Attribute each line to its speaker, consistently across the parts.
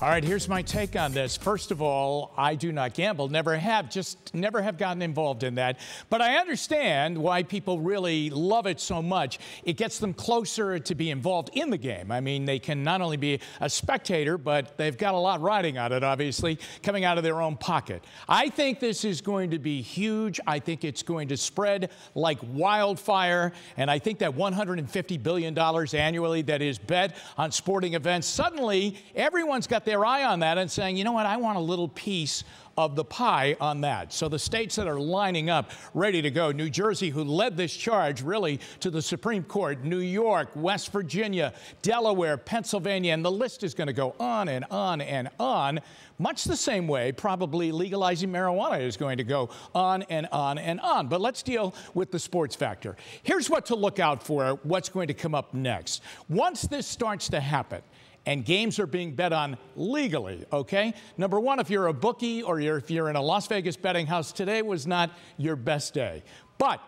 Speaker 1: All right, here's my take on this. First of all, I do not gamble, never have gotten involved in that. But I understand why people really love it so much. It gets them closer to be involved in the game. I mean, they can not only be a spectator, but they've got a lot riding on it, obviously, coming out of their own pocket. I think this is going to be huge. I think it's going to spread like wildfire. And I think that $150 billion annually that is bet on sporting events, suddenly everyone's got their eye on that and saying, you know what, I want a little piece of the pie on that. So the states that are lining up, ready to go, New Jersey, who led this charge really to the Supreme Court, New York, West Virginia, Delaware, Pennsylvania, and the list is going to go on and on and on, much the same way probably legalizing marijuana is going to go on and on and on. But let's deal with the sports factor. Here's what to look out for, what's going to come up next. Once this starts to happen, and games are being bet on legally, okay? Number one, if you're a bookie or if you're in a Las Vegas betting house, today was not your best day. But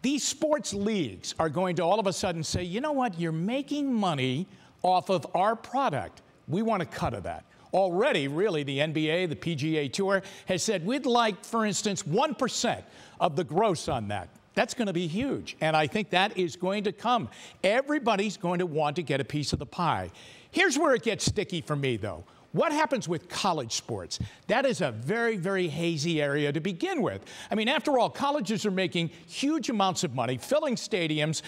Speaker 1: these sports leagues are going to all of a sudden say, you know what, you're making money off of our product. We want a cut of that. Already, really, the NBA, the PGA Tour has said, we'd like, for instance, 1% of the gross on that. That's going to be huge, and I think that is going to come. Everybody's going to want to get a piece of the pie. Here's where it gets sticky for me, though. What happens with college sports? That is a very, very hazy area to begin with. I mean, after all, colleges are making huge amounts of money, filling stadiums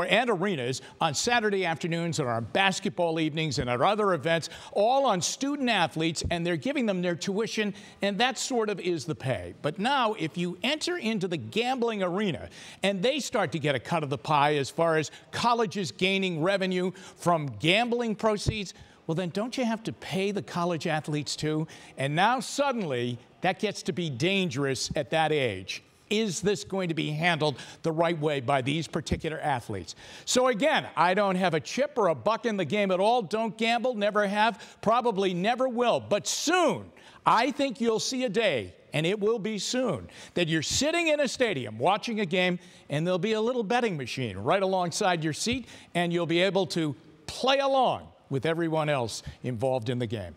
Speaker 1: and arenas on Saturday afternoons and on basketball evenings and at other events, all on student athletes, and they're giving them their tuition, and that sort of is the pay. But now, if you enter into the gambling arena and they start to get a cut of the pie as far as colleges gaining revenue from gambling proceeds, well, then don't you have to pay the college athletes too? And now suddenly that gets to be dangerous at that age. Is this going to be handled the right way by these particular athletes? So again, I don't have a chip or a buck in the game at all. Don't gamble, never have, probably never will. But soon, I think you'll see a day, and it will be soon, that you're sitting in a stadium watching a game, and there'll be a little betting machine right alongside your seat, and you'll be able to play along with everyone else involved in the game.